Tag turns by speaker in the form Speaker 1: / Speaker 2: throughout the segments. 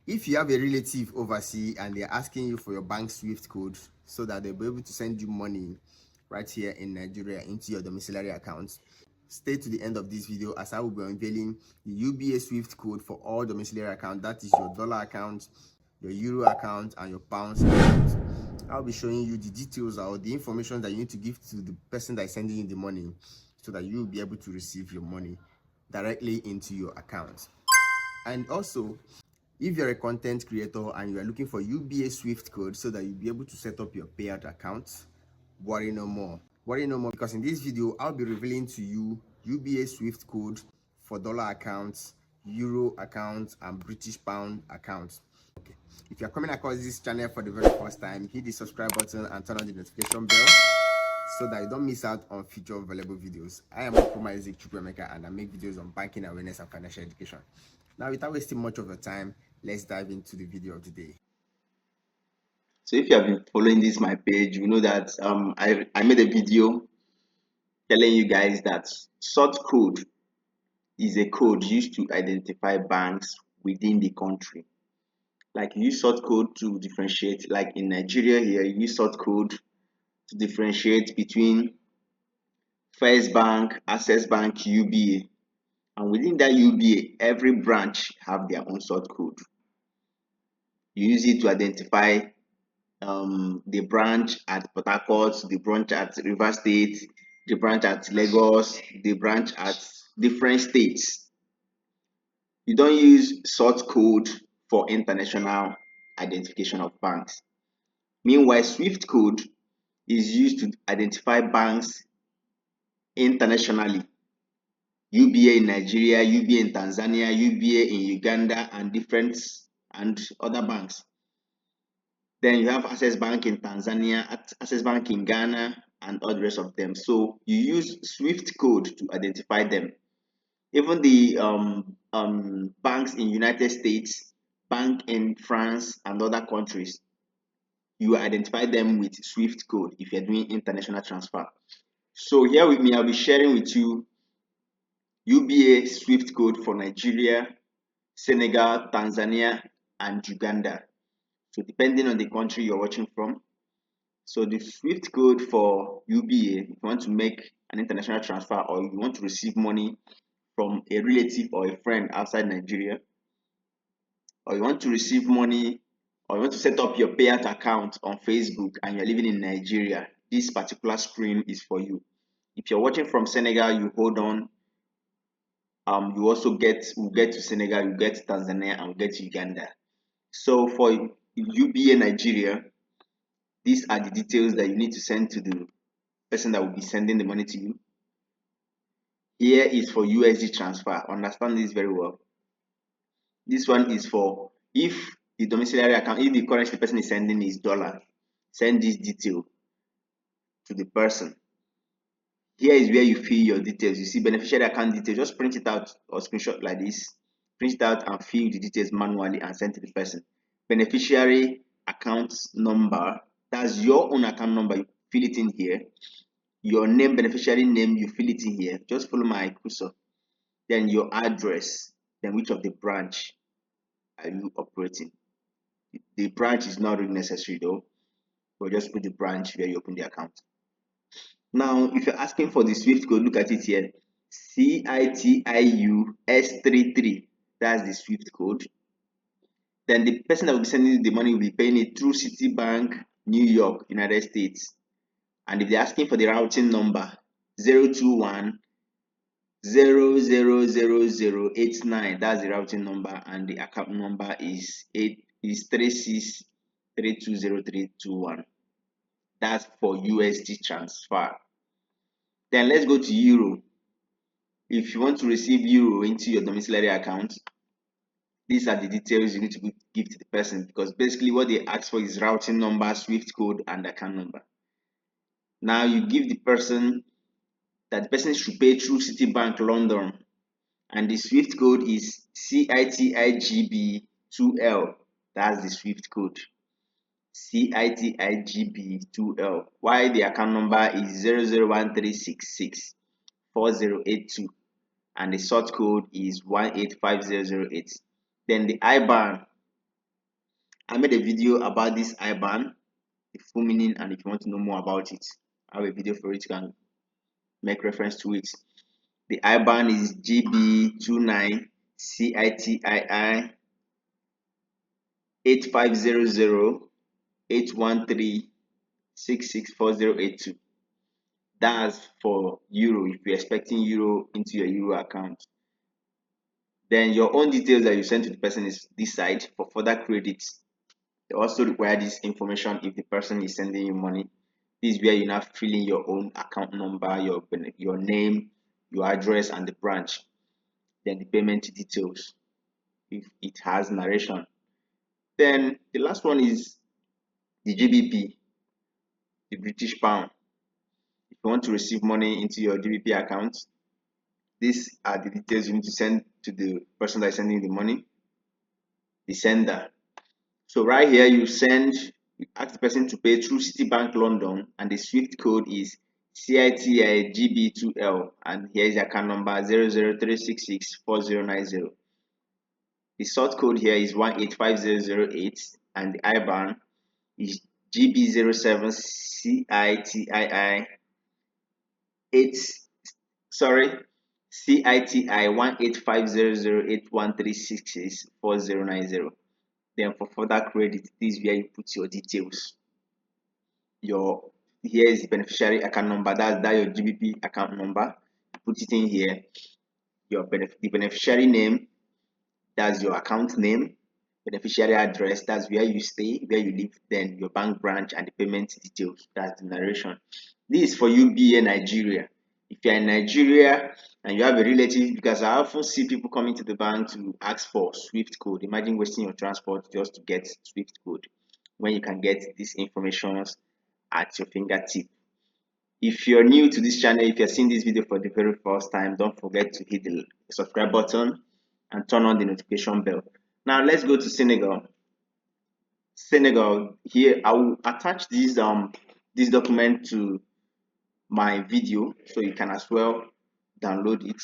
Speaker 1: If you have a relative overseas and they're asking you for your bank SWIFT code so that they'll be able to send you money right here in Nigeria into your domiciliary account, stay to the end of this video as I will be unveiling the UBA SWIFT code for all domiciliary accounts. That is your dollar account, your euro account, and your pounds account. I'll be showing you the details or the information that you need to give to the person that is sending you the money so that you'll be able to receive your money directly into your account. And also, if you're a content creator and you are looking for UBA SWIFT code so that you'll be able to set up your payout account, worry no more. Worry no more, because in this video, I'll be revealing to you UBA SWIFT code for dollar accounts, euro accounts, and British pound accounts. Okay. If you're coming across this channel for the very first time, hit the subscribe button and turn on the notification bell so that you don't miss out on future valuable videos. I am Isaac Chukwemeka and I make videos on banking awareness and financial education. Now, without wasting much of your time, let's dive into the video of the day.
Speaker 2: So if you have been following this my page, you know that I made a video telling you guys that sort code is a code used to identify banks within the country. Like you use sort code to differentiate, like in Nigeria here, you use sort code to differentiate between First Bank, Access Bank, UBA. And within that UBA, every branch have their own sort code. You use it to identify the branch at Port Harcourt, the branch at Rivers State, the branch at Lagos, the branch at different states. You don't use sort code for international identification of banks. Meanwhile, SWIFT code is used to identify banks internationally. UBA in Nigeria, UBA in Tanzania, UBA in Uganda, and other banks. Then you have Access Bank in Tanzania, Access Bank in Ghana, and all the rest of them. So you use SWIFT code to identify them. Even the banks in United States, bank in France, and other countries, you identify them with SWIFT code if you're doing international transfer. So here with me, I'll be sharing with you UBA SWIFT code for Nigeria, Senegal, Tanzania, and Uganda. So depending on the country you're watching from. So the SWIFT code for UBA, if you want to make an international transfer or you want to receive money from a relative or a friend outside Nigeria, or you want to receive money, or you want to set up your payout account on Facebook and you're living in Nigeria, this particular screen is for you. If you're watching from Senegal, you hold on. You also will get to Senegal, you get to Tanzania, and get to Uganda. So for UBA Nigeria, these are the details that you need to send to the person that will be sending the money to you. Here is for USD transfer. Understand this very well. This one is for if the domiciliary account, if the currency the person is sending is dollar, send this detail to the person. Here is where you fill your details. You see beneficiary account details. Just print it out or screenshot like this. Print it out and fill the details manually and send to the person. Beneficiary account number. That's your own account number. You fill it in here. Your name, beneficiary name, you fill it in here. Just follow my cursor. Then your address. Then which of the branch are you operating? The branch is not really necessary though. But just put the branch where you open the account. Now, if you're asking for the SWIFT code, look at it here. CITIUS33. That's the SWIFT code. Then the person that will be sending you the money will be paying it through Citibank, New York, United States. And if they're asking for the routing number, 021 000089, that's the routing number, and the account number is 36320321. That's for USD transfer. Then let's go to Euro. If you want to receive Euro into your domiciliary account, these are the details you need to give to the person, because basically what they ask for is routing number, SWIFT code, and account number. Now you give the person that the person should pay through Citibank London, and the SWIFT code is CITIGB2L. That's the SWIFT code. CITIGB2L. While the account number is 0013664082, and the sort code is 185008. Then the IBAN I made a video about this IBAN, the full meaning, and if you want to know more about it, I have a video for it. You can make reference to it. The IBAN is GB29CITII 8500 That's for euro if you're expecting euro into your euro account. Then your own details that you send to the person is this side for further credits. They also require this information if the person is sending you money. This is where you now fill in your own account number, your name, your address, and the branch. Then the payment details if it has narration. Then the last one is the GBP, the British pound. If you want to receive money into your GBP account, these are the details you need to send to the person that is sending the money, the sender. So right here, you ask the person to pay through Citibank London, and the SWIFT code is CITIGB2L, and here is the account number 003664090. The sort code here is 185008, and the IBAN is GB07CITII 8 CITI 18500813664090. Then for further credit, this is where you put your details. Here is the beneficiary account number. That's your GBP account number. Put it in here. The beneficiary name, that's your account name. Beneficiary address, that's where you stay, where you live. Then your bank branch and the payment details, that's the narration. This is for UBA Nigeria. If you're in Nigeria and you have a relative, because I often see people coming to the bank to ask for SWIFT code. Imagine wasting your transport just to get SWIFT code when you can get these information at your fingertip. If you're new to this channel, if you're seeing this video for the very first time, don't forget to hit the subscribe button and turn on the notification bell. Now let's go to Senegal. Here I will attach this document to my video so you can as well download it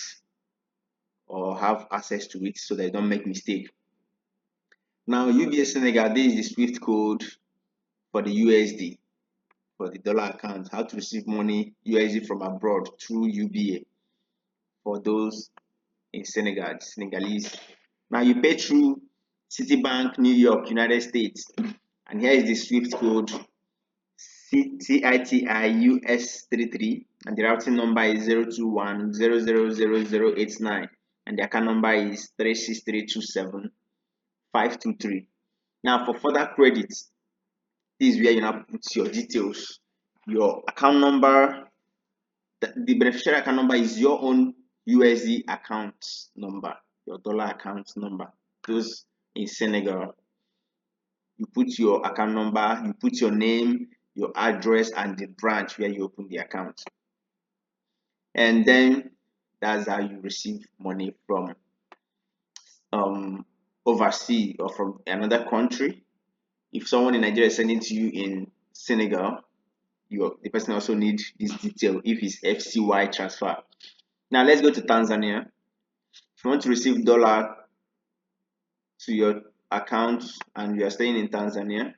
Speaker 2: or have access to it so that you don't make mistake. Now UBA Senegal, this is the SWIFT code for the USD, for the dollar account, how to receive money USD from abroad through UBA for those in Senegal, Senegalese. Now you pay through Citibank, New York, United States, and here is the SWIFT code CITIUS33, and the routing number is 021000089, and the account number is 36327 Now for further credit, this is where you now put your details, your account number. The beneficiary account number is your own USD account number, your dollar account number. Those in Senegal, you put your account number, you put your name, your address, and the branch where you open the account. And then that's how you receive money from overseas or from another country. If someone in Nigeria is sending to you in Senegal, the person also needs this detail if it's FCY transfer. Now let's go to Tanzania. If you want to receive dollar to your account and you are staying in Tanzania,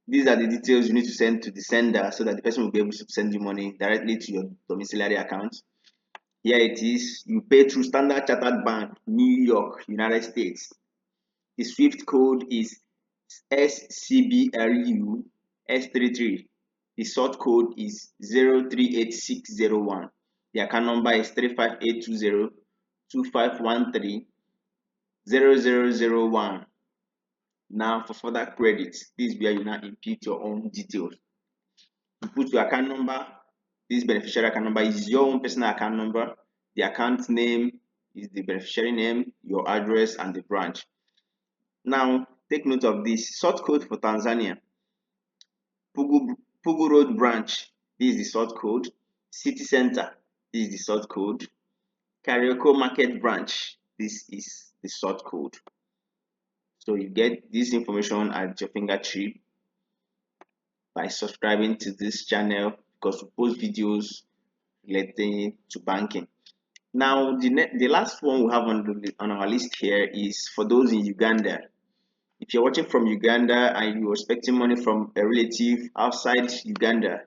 Speaker 2: these are the details you need to send to the sender so that the person will be able to send you money directly to your domiciliary account. Here it is. You pay through Standard Chartered Bank, New York, United States. The SWIFT code is SCBLU S33. The sort code is 038601. The account number is 3582025130001. Now for further credits, this is where you now input your own details. You put your account number. This beneficiary account number is your own personal account number. The account name is the beneficiary name, your address, and the branch. Now take note of this sort code for Tanzania. Pugu Road branch, this is the sort code. City Center, this is the sort code. Karioko Market branch, this is the sort code. So you get this information at your fingertip by subscribing to this channel because we post videos relating to banking. Now the last one we have on our list here is for those in Uganda. If you're watching from Uganda and you're expecting money from a relative outside Uganda,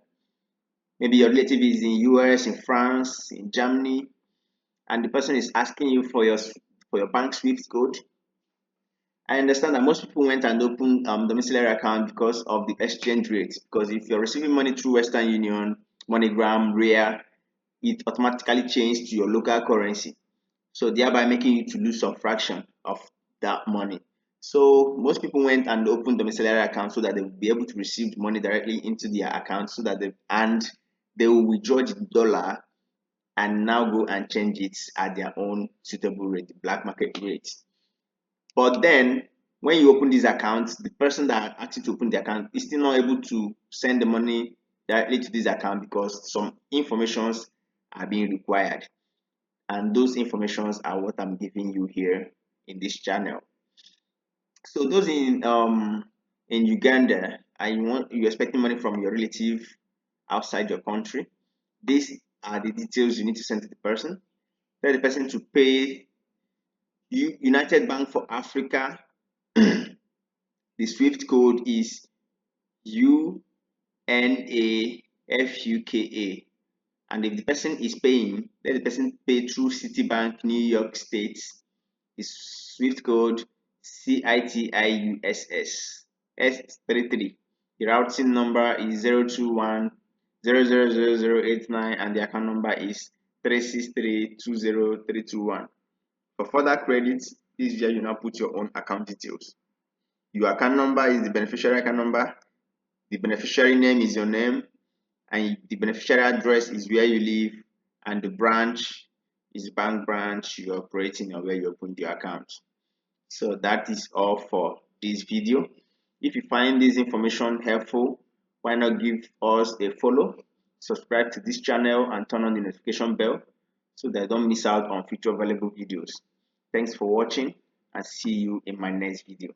Speaker 2: maybe your relative is in US, in France, in Germany, and the person is asking you for your bank SWIFT code. I understand that most people went and opened domiciliary account because of the exchange rate. Because if you're receiving money through Western Union, MoneyGram, Rare, it automatically changes to your local currency, so thereby making you to lose some fraction of that money. So most people went and opened domiciliary account so that they will be able to receive money directly into their account, so that they will withdraw the dollar and now go and change it at their own suitable rate, black market rate. But then when you open this account, the person that asked you to open the account is still not able to send the money directly to this account because some informations are being required. And those informations are what I'm giving you here in this channel. So those in Uganda, and you're expecting money from your relative outside your country, these are the details you need to send to the person. Tell the person to pay United Bank for Africa. The SWIFT code is UNAFUKA. And if the person is paying, let the person pay through Citibank, New York State. His SWIFT code CITIUSS S33. The routing number is 021000089 and the account number is 3632031. For further credits, this is where you now put your own account details. Your account number is the beneficiary account number, the beneficiary name is your name, and the beneficiary address is where you live, and the branch is the bank branch you're operating or where you opened your account. So that is all for this video. If you find this information helpful, why not give us a follow, subscribe to this channel, and turn on the notification bell so that you don't miss out on future valuable videos. Thanks for watching, and see you in my next video.